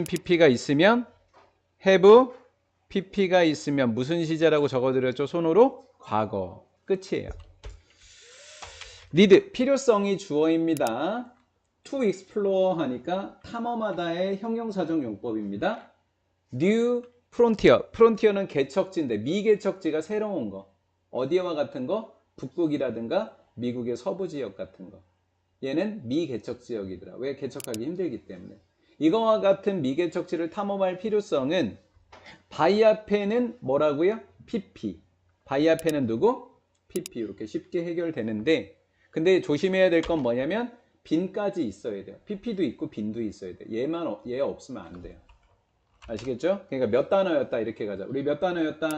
pp가 있으면 have pp가 있으면 무슨 시제라고 적어드렸죠? 손으로 과거. 끝이에요. need 필요성이 주어입니다. to explore 하니까 탐험하다의 형용사적 용법입니다. new frontier. frontier는 개척지인데 미개척지가 새로운 거. 어디와 같은 거? 북극이라든가 미국의 서부 지역 같은 거. 얘는 미개척 지역이더라. 왜? 개척하기 힘들기 때문에. 이거와 같은 미개척지를 탐험할 필요성은 바이 앞에는 뭐라고요? pp. 바이 앞에는 누구? pp. 이렇게 쉽게 해결되는데 근데 조심해야 될 건 뭐냐면 빈까지 있어야 돼요. pp도 있고 빈도 있어야 돼요. 얘 없으면 안 돼요. 아시겠죠? 그러니까 몇 단어였다 이렇게 가자. 우리 몇 단어였다?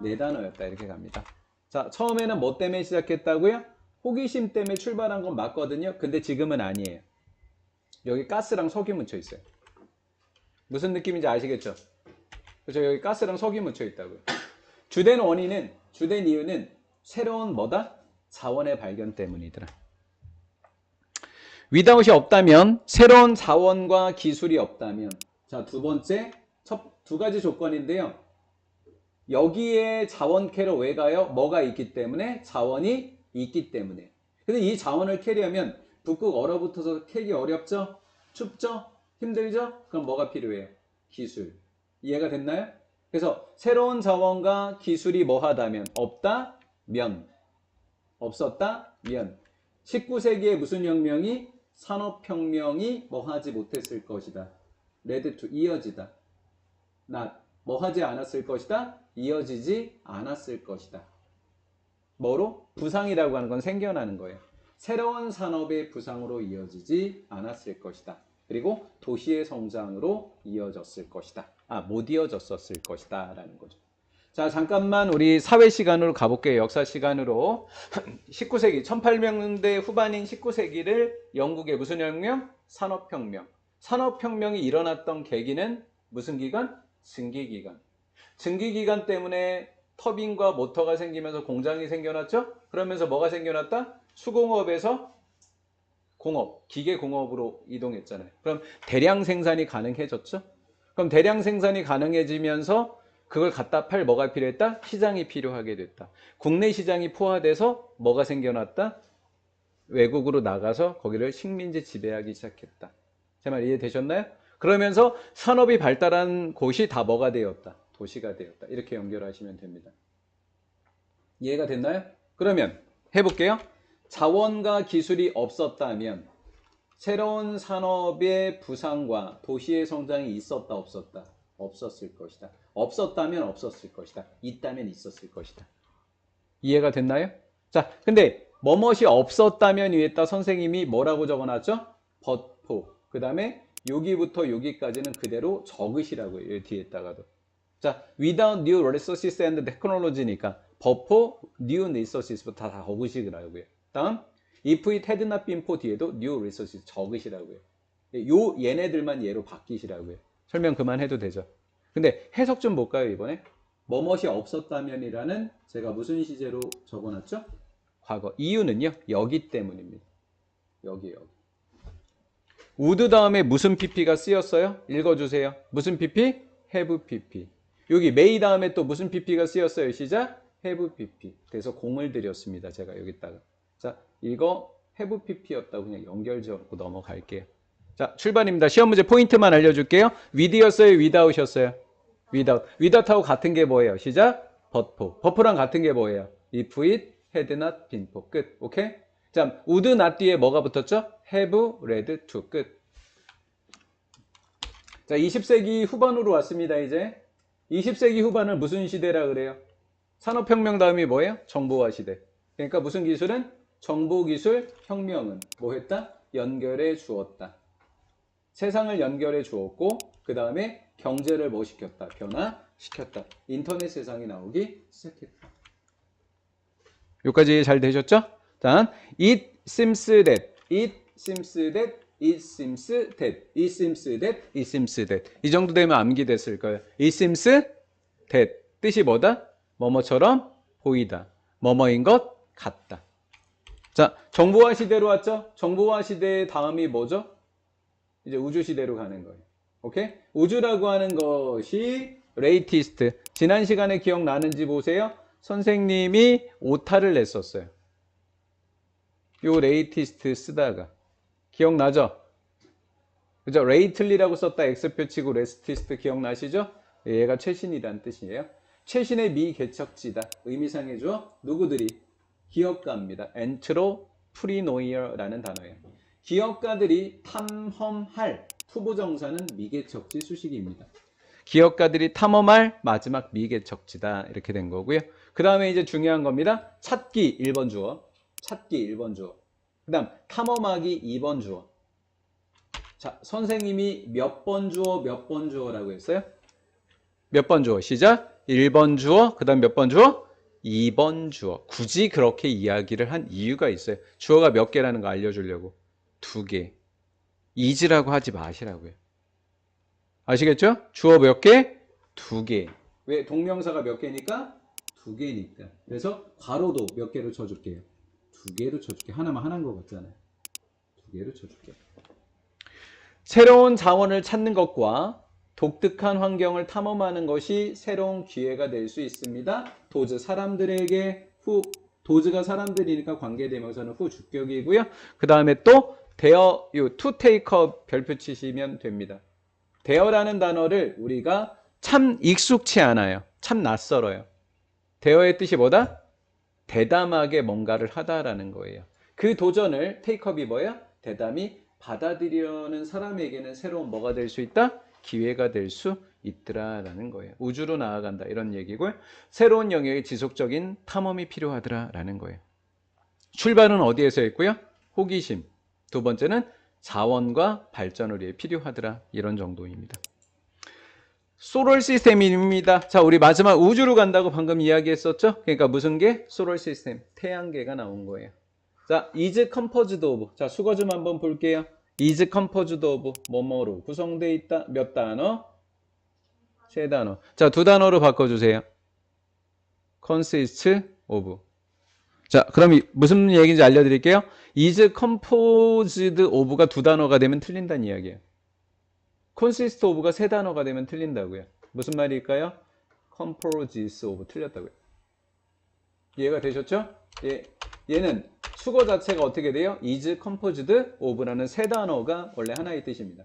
4단어였다 이렇게 갑니다. 자, 처음에는 뭐 때문에 시작했다고요? 호기심 때문에 출발한 건 맞거든요. 근데 지금은 아니에요. 여기 가스랑 석이 묻혀 있어요. 무슨 느낌인지 아시겠죠? 그렇죠? 여기 가스랑 석이 묻혀 있다고요. 주된 이유는 새로운 뭐다? 자원의 발견 때문이더라. without이 없다면, 새로운 자원과 기술이 없다면. 자, 두 번째, 두 가지 조건인데요. 여기에 자원 캐러 왜 가요? 뭐가 있기 때문에? 자원이 있기 때문에. 근데 이 자원을 캐려면 북극 얼어붙어서 캐기 어렵죠? 춥죠? 힘들죠? 그럼 뭐가 필요해요? 기술. 이해가 됐나요? 그래서 새로운 자원과 기술이 뭐하다면? 없다면. 없었다면. 19세기에 무슨 혁명이? 산업혁명이 뭐하지 못했을 것이다. 레드 투 이어지다. not 뭐하지 않았을 것이다. 이어지지 않았을 것이다. 뭐로? 부상이라고 하는 건 생겨나는 거예요. 새로운 산업의 부상으로 이어지지 않았을 것이다. 그리고 도시의 성장으로 이어졌을 것이다. 못 이어졌었을 것이다 라는 거죠. 자, 잠깐만 우리 사회 시간으로 가볼게요. 역사 시간으로. 19세기 1800년대 후반인 19세기를 영국의 무슨 혁명? 산업혁명. 산업혁명이 일어났던 계기는 무슨 기간? 증기기관. 증기기관 때문에 터빈과 모터가 생기면서 공장이 생겨났죠? 그러면서 뭐가 생겨났다? 수공업에서 공업, 기계공업으로 이동했잖아요. 그럼 대량 생산이 가능해졌죠? 그럼 대량 생산이 가능해지면서 그걸 갖다 팔 뭐가 필요했다? 시장이 필요하게 됐다. 국내 시장이 포화돼서 뭐가 생겨났다? 외국으로 나가서 거기를 식민지 지배하기 시작했다. 제 말 이해되셨나요? 그러면서 산업이 발달한 곳이 다 뭐가 되었다? 도시가 되었다. 이렇게 연결하시면 됩니다. 이해가 됐나요? 그러면 해볼게요. 자원과 기술이 없었다면 새로운 산업의 부상과 도시의 성장이 있었다 없었다? 없었을 것이다. 없었다면 없었을 것이다. 있다면 있었을 것이다. 이해가 됐나요? 자, 근데 뭐뭇이 없었다면 위에다 선생님이 뭐라고 적어놨죠? 버포. 그 다음에 여기부터 여기까지는 그대로 적으시라고요. 여기 뒤에다가도. 자, without new resources and technology니까 버포 new resources부터 다 적으시라고요. 다음 if it had not been for 뒤에도 new resources 적으시라고요. 얘네들만 얘로 바뀌시라고요. 설명 그만해도 되죠. 근데 해석 좀 볼까요, 이번에? 뭐뭇이 없었다면이라는 제가 무슨 시제로 적어놨죠? 과거. 이유는요, 여기 때문입니다. 여기. would 다음에 무슨 pp가 쓰였어요? 읽어주세요. 무슨 pp? have pp. 여기 may 다음에 또 무슨 pp가 쓰였어요? 시작? have pp. 그래서 공을 들였습니다. 제가 여기다가. 자, 이거 have pp였다고 그냥 연결 지어놓고 넘어갈게요. 자, 출발입니다. 시험 문제 포인트만 알려줄게요. with였어요? without이었어요? without. without하고 같은 게 뭐예요? 시작? but포. but포랑 같은 게 뭐예요? if it had not been for. 끝. 오케이? 자, would not 뒤에 뭐가 붙었죠? have read to. 끝. 자, 20세기 후반으로 왔습니다, 이제. 20세기 후반을 무슨 시대라 그래요? 산업혁명 다음이 뭐예요? 정보화 시대. 그러니까 무슨 기술은? 정보기술 혁명은 뭐 했다? 연결해 주었다. 세상을 연결해 주었고, 그 다음에 경제를 뭐 시켰다? 변화시켰다. 인터넷 세상이 나오기 시작했다. 여기까지 잘 되셨죠? 자, it seems that, it seems that, it seems that, it seems that, it seems that. 이 정도 되면 암기됐을 거예요. it seems that. 뜻이 뭐다? 뭐뭐처럼 보이다. 뭐뭐인 것 같다. 자, 정보화 시대로 왔죠? 정보화 시대의 다음이 뭐죠? 이제 우주 시대로 가는 거예요. 오케이? 우주라고 하는 것이 레이티스트. 지난 시간에 기억나는지 보세요. 선생님이 오타를 냈었어요. 요 레이티스트 쓰다가. 기억나죠? 그죠? 레이틀리라고 썼다 X표 치고 레스티스트 기억나시죠? 얘가 최신이란 뜻이에요. 최신의 미개척지다. 의미상의 주어 누구들이? 기업가입니다. 엔트로프리노이어라는 단어예요. 기업가들이 탐험할 투부정사는 미개척지 수식입니다. 기업가들이 탐험할 마지막 미개척지다. 이렇게 된 거고요. 그 다음에 이제 중요한 겁니다. 찾기 1번 주어. 찾기 1번 주어. 그 다음 탐험하기 2번 주어. 자, 선생님이 몇 번 주어 몇 번 주어라고 했어요? 몇 번 주어? 시작. 1번 주어. 그 다음 몇 번 주어? 2번 주어. 굳이 그렇게 이야기를 한 이유가 있어요. 주어가 몇 개라는 거 알려주려고. 2개. is라고 하지 마시라고요. 아시겠죠? 주어 몇 개? 2개. 왜? 동명사가 몇 개니까? 2개니까. 그래서 괄호도 몇 개로 쳐줄게요? 2개로 쳐줄게. 하나만 하나인 것 같잖아요. 2개로 쳐줄게. 새로운 자원을 찾는 것과 독특한 환경을 탐험하는 것이 새로운 기회가 될 수 있습니다. 도즈 사람들에게 후, 도즈가 사람들이니까 관계대명사는 후 주격이고요. 그 다음에 또 대어, to take up 별표 치시면 됩니다. 대어라는 단어를 우리가 참 익숙치 않아요. 참 낯설어요. 대어의 뜻이 뭐다? 대담하게 뭔가를 하다라는 거예요. 그 도전을 take up이 뭐야? 대담히 받아들이려는 사람에게는 새로운 뭐가 될 수 있다? 기회가 될 수 있더라라는 거예요. 우주로 나아간다 이런 얘기고요. 새로운 영역의 지속적인 탐험이 필요하더라라는 거예요. 출발은 어디에서 했고요? 호기심. 두 번째는 자원과 발전을 위해 필요하더라 이런 정도입니다. 소럴 시스템입니다. 자, 우리 마지막 우주로 간다고 방금 이야기했었죠? 그러니까 무슨 개? 소럴 시스템. 태양계가 나온 거예요. 자, is composed of. 자, 수거 좀 한번 볼게요. is composed of 뭐뭐로 구성되어 있다. 몇 단어? 세 단어. 자, 두 단어로 바꿔주세요. consist of. 자, 그럼 무슨 얘기인지 알려드릴게요. is composed of가 두 단어가 되면 틀린다는 이야기예요. consist of가 세 단어가 되면 틀린다고요. 무슨 말일까요? composes of 틀렸다고요. 이해가 되셨죠? 얘는 수거 자체가 어떻게 돼요? is composed of라는 세 단어가 원래 하나의 뜻입니다.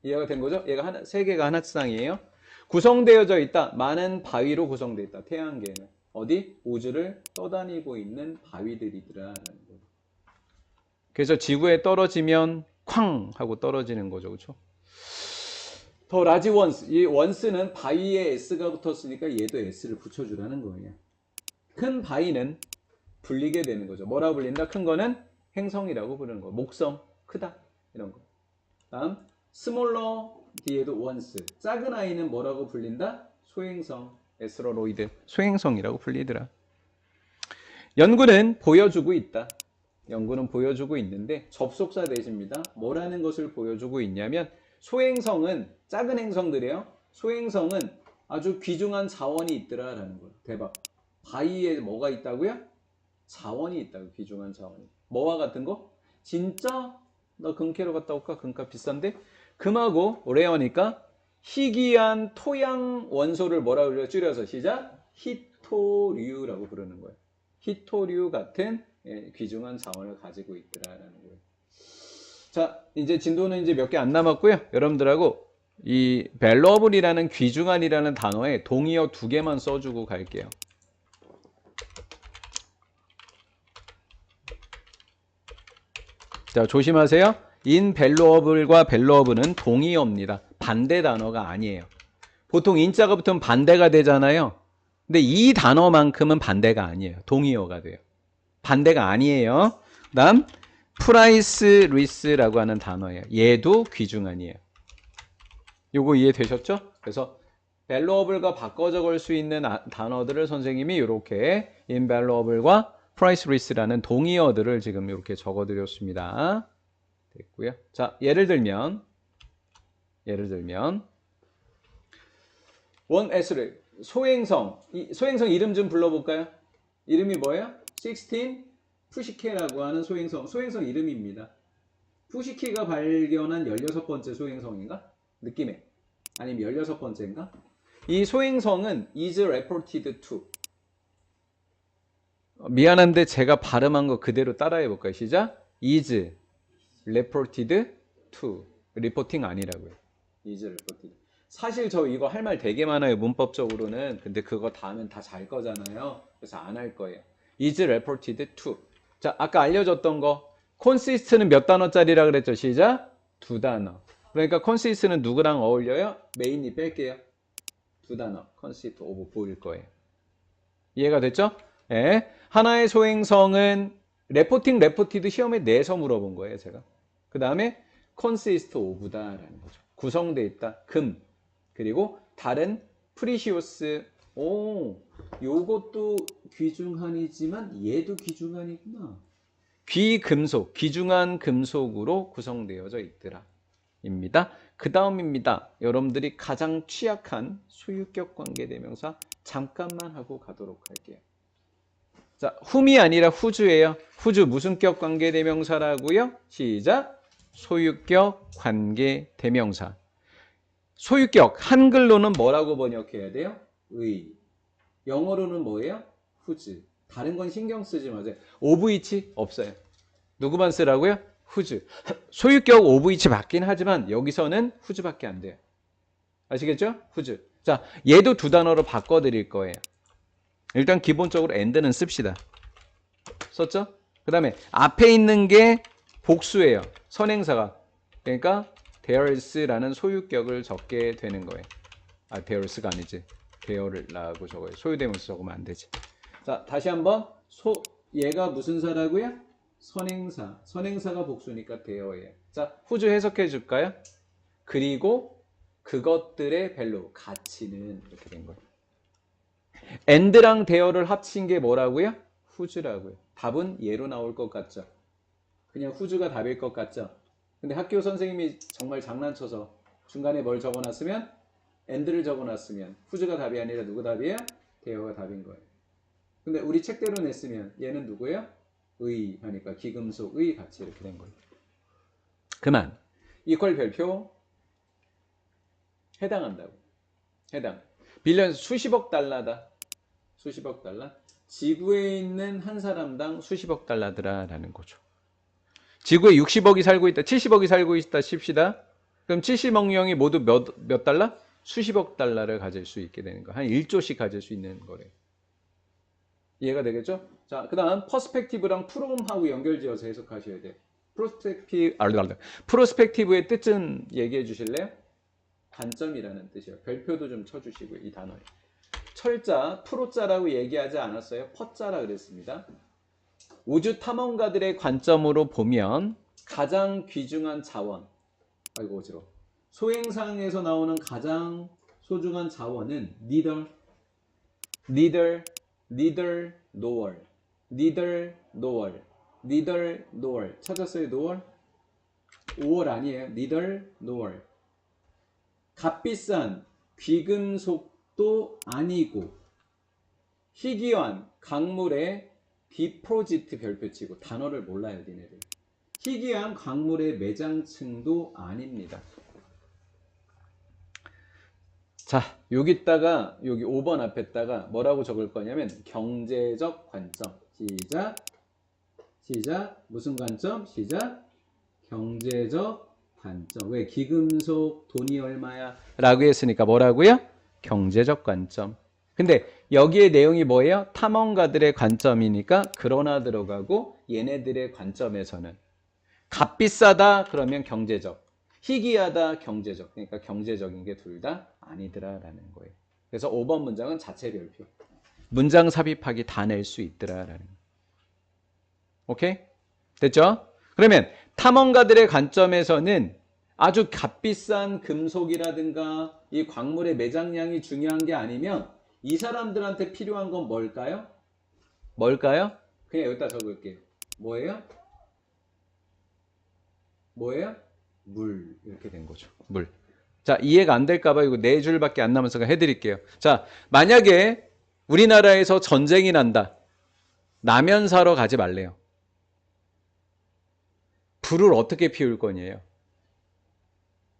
이해가 된 거죠? 얘가 세 개가 하나쌍이에요. 구성되어져 있다. 많은 바위로 구성되어 있다. 태양계는 어디? 우주를 떠다니고 있는 바위들이더라라는 거예요. 그래서 지구에 떨어지면 쾅 하고 떨어지는 거죠. 그렇죠? 더 라지 원스. 이 원스는 바위에 s가 붙었으니까 얘도 s를 붙여주라는 거예요. 큰 바위는 불리게 되는 거죠. 뭐라고 불린다? 큰 거는 행성이라고 부르는 거. 목성, 크다 이런 거. 다음 스몰러 뒤에도 원스. 작은 아이는 뭐라고 불린다? 소행성, 에스테로이드. 소행성이라고 불리더라. 연구는 보여주고 있다. 연구는 보여주고 있는데 접속사 대신입니다. 뭐라는 것을 보여주고 있냐면 소행성은 작은 행성들이에요. 소행성은 아주 귀중한 자원이 있더라라는 거예요. 대박. 바위에 뭐가 있다고요? 자원이 있다고. 귀중한 자원이. 뭐와 같은 거? 진짜? 나 금캐러 갔다 올까? 금값 비싼데? 금하고 레어니까 희귀한 토양 원소를 뭐라고 줄여서 시작? 히토류라고 부르는 거예요. 히토류 같은 귀중한 자원을 가지고 있더라라는 거예요. 자, 이제 진도는 이제 몇 개 안 남았고요. 여러분들하고 이 valuable이라는 귀중한이라는 단어에 동의어 2개만 써주고 갈게요. 자, 조심하세요. invaluable과 valuable는 동의어입니다. 반대 단어가 아니에요. 보통 인자가 붙으면 반대가 되잖아요. 근데 이 단어만큼은 반대가 아니에요. 동의어가 돼요. 반대가 아니에요. 그 다음 priceless라고 하는 단어예요. 얘도 귀중한이에요. 요거 이해되셨죠? 그래서 valuable과 바꿔 적을 수 있는 단어들을 선생님이 이렇게 invaluable과 priceless라는 동의어들을 지금 이렇게 적어드렸습니다. 됐고요. 자, 예를 들면 원S를 소행성 이름 좀 불러볼까요? 이름이 뭐예요? 16 푸시케라고 하는 소행성 이름입니다. 푸시케가 발견한 16번째 소행성인가? 느낌에. 아니면 16번째인가? 이 소행성은 is reported to. 미안한데 제가 발음한 거 그대로 따라해 볼까요? 시작. is reported to. 리포팅 아니라고요. is reported. 사실 저 이거 할 말 되게 많아요. 문법적으로는. 근데 그거 다 하면 다 잘 거잖아요. 그래서 안 할 거예요. is reported to. 자, 아까 알려줬던 거. consist는 몇 단어짜리라 그랬죠? 시작. 2단어. 그러니까 consist는 누구랑 어울려요? main이 뺄게요. 2단어. consist of 보일 거예요. 이해가 됐죠? 예. 하나의 소행성은 reported 시험에 내서 물어본 거예요, 제가. 그 다음에 consist of다라는 거죠. 구성되어 있다. 금. 그리고 다른 precious. 오, 요것도 귀중한이지만 얘도 귀중한이구나. 귀금속, 귀중한 금속으로 구성되어져 있더라. 입니다. 그 다음입니다. 여러분들이 가장 취약한 소유격 관계대명사 잠깐만 하고 가도록 할게요. 자, whom이 아니라 whose예요. whose 무슨 격 관계대명사라고요? 시작. 소유격 관계대명사. 소유격 한글로는 뭐라고 번역해야 돼요? 의. 영어로는 뭐예요? whose. 다른 건 신경 쓰지 마세요. of which 없어요. 누구만 쓰라고요? whose. 소유격 of which 맞긴 하지만 여기서는 whose밖에 안 돼요. 아시겠죠? whose. 자, 얘도 2단어로 바꿔드릴 거예요. 일단 기본적으로 and는 씁시다. 썼죠? 그 다음에 앞에 있는 게 복수예요. 선행사가. 그러니까 there's라는 소유격을 적게 되는 거예요. 아, there's가 아니지. there'라고 적어요. 소유대명사 적으면 안 되지. 자, 다시 한번. 얘가 무슨 사라고요? 선행사. 선행사가 복수니까 there예요. 자, whose 해석해 줄까요? 그리고 그것들의 밸류, 가치는 이렇게 된 거예요. and랑 there를 합친 게 뭐라고요? whose라고요. 답은 얘로 나올 것 같죠? 그냥 whose가 답일 것 같죠? 근데 학교 선생님이 정말 장난쳐서 중간에 뭘 적어놨으면 and를 적어놨으면 whose가 답이 아니라 누구 답이에요? there가 답인 거예요. 근데 우리 책대로 냈으면 얘는 누구예요? 의 하니까 기금속의 가치 이렇게 된 거예요. 그만. 이퀄 별표 해당한다고. 해당. 빌리언 수십억 달러다. 수십억 달러. 지구에 있는 한 사람당 수십억 달러더라라는 거죠. 지구에 60억이 살고 있다. 70억이 살고 있다 칩시다. 그럼 70억 명이 모두 몇 달러? 수십억 달러를 가질 수 있게 되는 거. 한 1조씩 가질 수 있는 거래요. 이해가 되겠죠? 자, 그 다음 퍼스펙티브랑 프롬하고 연결지어서 해석하셔야 돼요. 프로스펙티브의 뜻은 얘기해 주실래요? 관점이라는 뜻이에요. 별표도 좀 쳐주시고요. 이 단어에. 철자, 프로자라고 얘기하지 않았어요. 퍼자라 그랬습니다. 우주 탐험가들의 관점으로 보면 가장 귀중한 자원. 아이고 어지러워. 소행상에서 나오는 가장 소중한 자원은 neither nor. 찾았어요? nor? 5월 아니에요. neither nor. 값비싼 귀금속도 아니고 희귀한 광물의 디포지트 별표치고 단어를 몰라요, 니네들. 희귀한 광물의 매장층도 아닙니다. 자, 여기다가 여기 5번 앞에다가 뭐라고 적을 거냐면 경제적 관점. 시작. 무슨 관점? 시작. 경제적 관점. 왜? 기금속 돈이 얼마야? 라고 했으니까 뭐라고요? 경제적 관점. 근데 여기에 내용이 뭐예요? 탐험가들의 관점이니까 그러나 들어가고 얘네들의 관점에서는 값비싸다 그러면 경제적, 희귀하다 경제적. 그러니까 경제적인 게 둘 다 아니더라라는 거예요. 그래서 5번 문장은 자체 별표. 문장 삽입하기 다 낼 수 있더라라는 거예요. 오케이? 됐죠? 그러면 탐험가들의 관점에서는 아주 값비싼 금속이라든가 이 광물의 매장량이 중요한 게 아니면 이 사람들한테 필요한 건 뭘까요? 그냥 여기다 적을게요. 뭐예요? 물. 이렇게 된 거죠. 물. 자, 이해가 안 될까봐 이거 4줄밖에 안 남아서 해드릴게요. 자, 만약에 우리나라에서 전쟁이 난다. 라면 사러 가지 말래요. 불을 어떻게 피울 거니에요?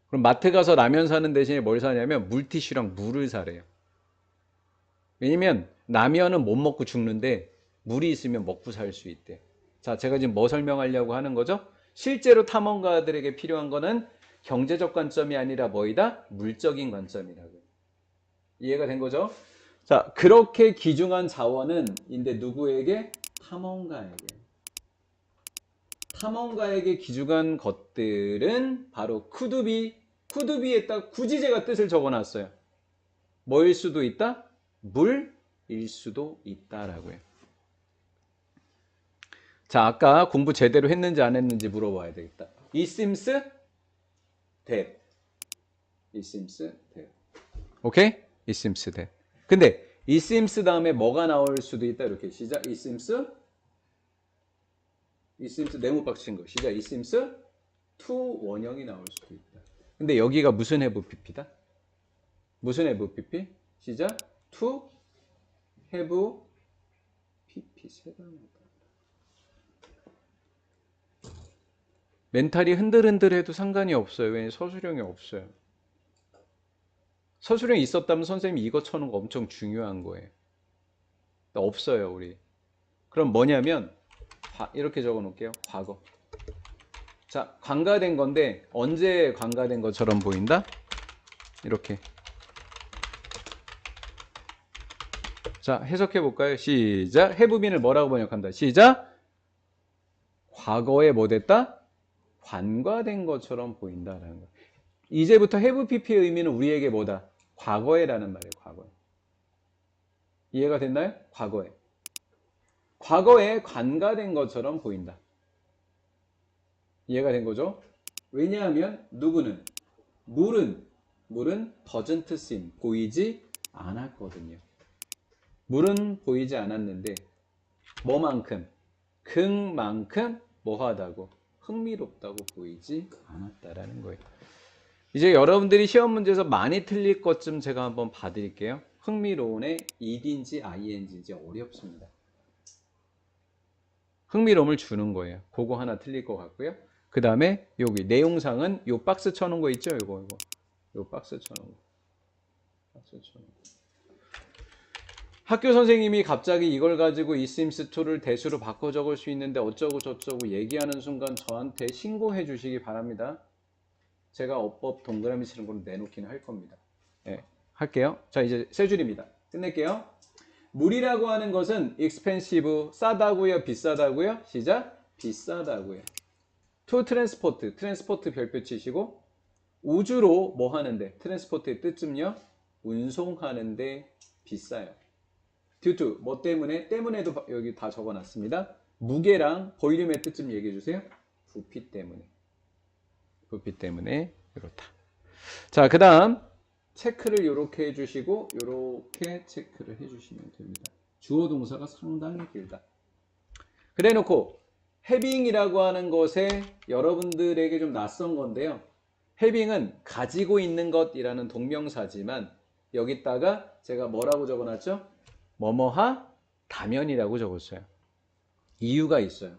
그럼 마트 가서 라면 사는 대신에 뭘 사냐면 물티슈랑 물을 사래요. 왜냐면 라면은 못 먹고 죽는데 물이 있으면 먹고 살 수 있대. 자, 제가 지금 뭐 설명하려고 하는 거죠? 실제로 탐험가들에게 필요한 거는 경제적 관점이 아니라 뭐이다? 물적인 관점이라고. 이해가 된 거죠? 자, 그렇게 귀중한 자원은 인데 누구에게? 탐험가에게. 탐험가에게 귀중한 것들은 바로 쿠두비에다 굳이 제가 뜻을 적어놨어요. 뭐일 수도 있다? 물일 수도 있다라고요. 자, 아까 공부 제대로 했는지 안 했는지 물어봐야 되겠다. It seems that. It seems that. 오케이? It seems that. 근데 it seems 다음에 뭐가 나올 수도 있다. 이렇게 시작. It seems 네모 박친 거. 시작. It seems to 원형이 나올 수도 있다. 근데 여기가 무슨 have pp다? 무슨 have pp? 시작. to have pp 세 단어다. 멘탈이 흔들흔들해도 상관이 없어요. 왜냐면 서술형이 없어요. 서술형이 있었다면 선생님이 이거 쳐놓은 거 엄청 중요한 거예요. 없어요, 우리. 그럼 뭐냐면 이렇게 적어 놓을게요. 과거. 자, 관가된 건데 언제 관가된 것처럼 보인다? 이렇게. 자, 해석해 볼까요? 시작. have been을 뭐라고 번역한다? 시작. 과거에 뭐 됐다? 관과된 것처럼 보인다라는 거. 이제부터 have pp의 의미는 우리에게 뭐다? 과거에라는 말이에요. 과거에. 이해가 됐나요? 과거에. 과거에 관과된 것처럼 보인다. 이해가 된 거죠? 왜냐하면 누구는 물은 doesn't seem 보이지 않았거든요. 물은 보이지 않았는데 뭐만큼? 극만큼 뭐하다고? 흥미롭다고 보이지 않았다라는 거예요. 이제 여러분들이 시험 문제에서 많이 틀릴 것 좀 제가 한번 봐드릴게요. 흥미로운의 id인지 ing인지 어렵습니다. 흥미로움을 주는 거예요. 그거 하나 틀릴 것 같고요. 그 다음에 여기 내용상은 요 박스 쳐놓은 거 있죠? 이거. 요 박스 쳐놓은 거. 학교 선생님이 갑자기 이걸 가지고 it seems to를 대수로 바꿔 적을 수 있는데 어쩌고 저쩌고 얘기하는 순간 저한테 신고해 주시기 바랍니다. 제가 어법 동그라미 치는 걸로 내놓기는 할 겁니다. 네, 할게요. 자, 이제 세 줄입니다. 끝낼게요. 물이라고 하는 것은 expensive, 싸다고요? 비싸다고요? 시작. 비싸다고요. to transport 별표 치시고 우주로 뭐 하는데? transport의 뜻쯤요? 운송하는데 비싸요. due to 뭐 때문에? 때문에도 여기 다 적어놨습니다. 무게랑 볼륨의 뜻 좀 얘기해 주세요. 부피 때문에 이렇다. 자, 그 다음 체크를 이렇게 해주시고 이렇게 체크를 해주시면 됩니다. 주어 동사가 상당히 길다. 그래 놓고 having이라고 하는 것에 여러분들에게 좀 낯선 건데요. having은 가지고 있는 것이라는 동명사지만 여기다가 제가 뭐라고 적어놨죠? 뭐뭐하 다면이라고 적었어요. 이유가 있어요.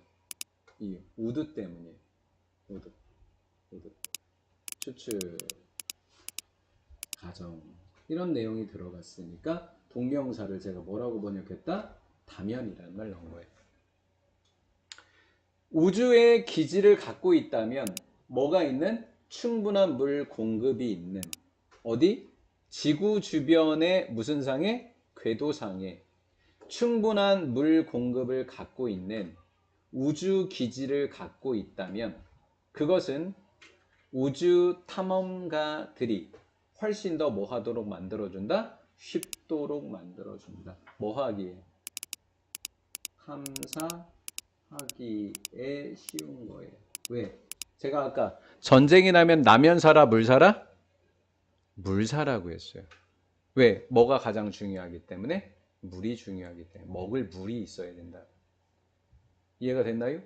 이유. 우드 때문이에요. 우드. 추측. 가정. 이런 내용이 들어갔으니까 동명사를 제가 뭐라고 번역했다? 다면이라는 말 넣은 거예요. 우주에 기지를 갖고 있다면 뭐가 있는? 충분한 물 공급이 있는 어디? 지구 주변의 무슨 상에? 궤도상에 충분한 물 공급을 갖고 있는 우주 기지를 갖고 있다면 그것은 우주 탐험가들이 훨씬 더 뭐 하도록 만들어준다? 쉽도록 만들어준다. 뭐 하기에? 탐사하기에 쉬운 거예요. 왜? 제가 아까 전쟁이 나면 라면 사라, 물 사라? 물 사라고 했어요. 왜? 뭐가 가장 중요하기 때문에? 물이 중요하기 때문에. 먹을 물이 있어야 된다. 이해가 됐나요?